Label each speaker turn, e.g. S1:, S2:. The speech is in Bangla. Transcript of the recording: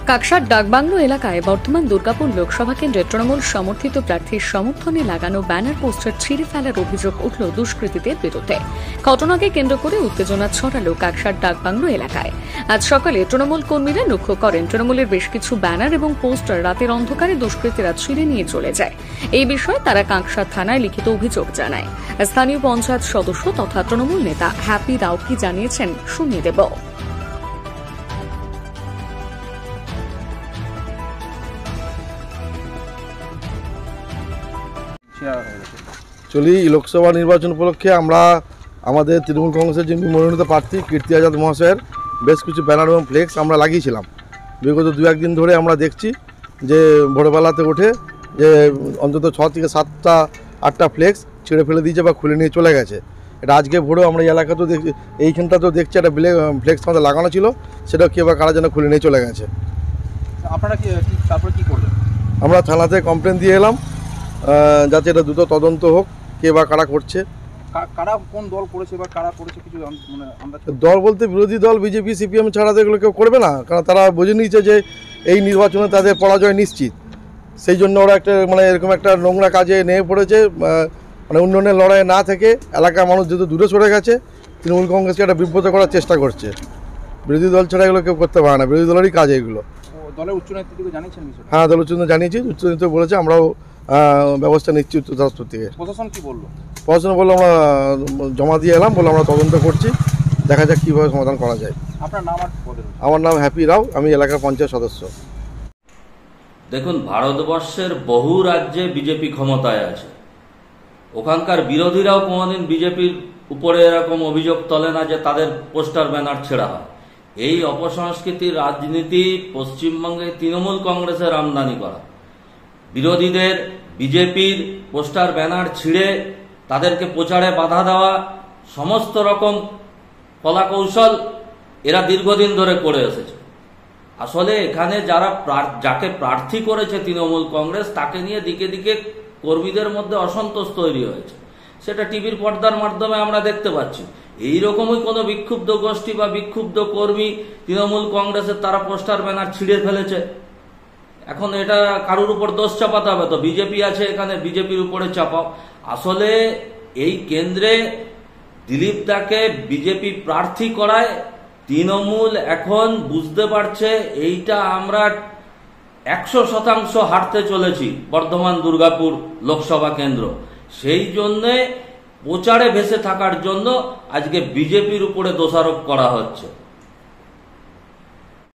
S1: কাকসার ডাকবাংলো এলাকায় বর্তমান দুর্গাপুর লোকসভা কেন্দ্রে তৃণমূল সমর্থিত প্রার্থীর সমর্থনে লাগানো ব্যানার পোস্টার ছিঁড়ে ফেলার অভিযোগ উঠল দুষ্কৃতীদের বিরুদ্ধে। ঘটনাকে কেন্দ্র করে উত্তেজনা ছড়ালো কাকসার ডাকবাংলো এলাকায়। আজ সকালে তৃণমূল কর্মীরা লক্ষ্য করেন তৃণমূলের বেশ কিছু ব্যানার এবং পোস্টার রাতের অন্ধকারে দুষ্কৃতীরা ছিঁড়ে নিয়ে চলে যায়। এই বিষয়ে তারা কাকসা থানায় লিখিত অভিযোগ জানায়। স্থানীয় পঞ্চায়েত সদস্য তথা তৃণমূল নেতা হ্যাপি রাও কি জানিয়েছেন শুনিয়ে দেব।
S2: চলি লোকসভা নির্বাচন উপলক্ষে আমরা আমাদের তৃণমূল কংগ্রেসের যিনি মনোনীত প্রার্থী কীর্তি আজাদ মহাশয়ের বেশ কিছু ব্যানার এবং ফ্লেক্স আমরা লাগিয়েছিলাম। বিগত 2-1 দিন ধরে আমরা দেখছি যে ভোরবেলাতে উঠে যে অন্তত 6 থেকে 7-8টা ফ্লেক্স ছিঁড়ে ফেলে দিয়েছে বা খুলে নিয়ে চলে গেছে। এটা আজকে ভোরেও আমরা এই এলাকাতেও দেখছি, এইখানটাতেও দেখছি একটা ফ্লেক্স আমাদের লাগানো ছিল, সেটাও কে বা কারা যেন খুলে নিয়ে চলে গেছে।
S3: আপনারা তারপরে কী করলেন?
S2: আমরা থানাতে কমপ্লেন দিয়ে এলাম যাতে এটা দ্রুত তদন্ত হোক, কে বা কারা করছে,
S3: কারা কোন দল করেছে বা কারা করেছে কিছু আমরা
S2: দল বলতে বিরোধী দল বিজেপি সিপিএম ছাড়া তো এগুলো কেউ করবে না, কারণ তারা বুঝে নিয়েছে যে এই নির্বাচনে তাদের পরাজয় নিশ্চিত। সেই জন্য ওরা একটা এরকম একটা নোংরা কাজে নেমে পড়েছে। উন্নয়নের লড়াই না থেকে এলাকার মানুষ যেহেতু দূরে সরে গেছে, তৃণমূল কংগ্রেসকে একটা বিব্রত করার চেষ্টা করছে। বিরোধী দল ছাড়া এগুলো কেউ করতে পারে না, বিরোধী দলেরই কাজ এগুলো।
S3: দলের উচ্চ নেতৃত্বকে জানিয়েছেন?
S2: হ্যাঁ, দল উচ্চ নেতৃত্ব জানিয়েছি, উচ্চ নেতৃত্ব বলেছে আমরাও ব্যবস্থা নিচ্ছি উচ্চ দপ্তর থেকে।
S3: প্রশাসন কি বললো?
S2: প্রশাসন বললো আমরা জমা দিয়ে এলাম, বলে আমরা তদন্ত করছি, দেখা যাক কীভাবে সমাধান করা যায়।
S3: আপনার নাম আর পদের?
S2: আমার নাম হ্যাপি রাও, আমি এলাকার পঞ্চায়েত সদস্য।
S4: দেখুন, ভারতবর্ষের বহু রাজ্যে বিজেপি ক্ষমতায় আছে, ওখানকার বিরোধীরাও কোনোদিন বিজেপির উপরে এরকম অভিযোগ তোলে না যে তাদের পোস্টার ব্যানার ছেঁড়া হয়। এই অপসংস্কৃতির রাজনীতি পশ্চিমবঙ্গে তৃণমূল কংগ্রেসের আমদানি করা। বিরোধীদের বিজেপির পোস্টার ব্যানার ছিঁড়ে তাদেরকে প্রচারে বাধা দেওয়া, সমস্ত রকম কলাকৌশল এরা দীর্ঘদিন ধরে করে এসেছে। আসলে এখানে যাকে প্রার্থী করেছে তৃণমূল কংগ্রেস, তাকে নিয়ে দিকে দিকে কর্মীদের মধ্যে অসন্তোষ তৈরি হয়েছে। সেটা টিভির পর্দার মাধ্যমে আমরা দেখতে পাচ্ছি। এইরকমই কোনো বিক্ষুব্ধ গোষ্ঠী বা বিক্ষুব্ধ কর্মী তৃণমূল কংগ্রেসের তারা পোস্টার ব্যানার ছিঁড়ে ফেলেছে। এখন এটা কারোর উপর দোষ চাপাতে হবে? তো বিজেপি আছে এখানে, বিজেপির উপরে চাপাও। আসলে এই কেন্দ্রে দিলীপ দাকে বিজেপি প্রার্থী করায় তৃণমূল এখন বুঝতে পারছে এইটা আমরা 100% হারতে চলেছি বর্ধমান দুর্গাপুর লোকসভা কেন্দ্র। সেই জন্যে প্রচারে ভেসে থাকার জন্য আজকে বিজেপির উপরে দোষারোপ করা হচ্ছে।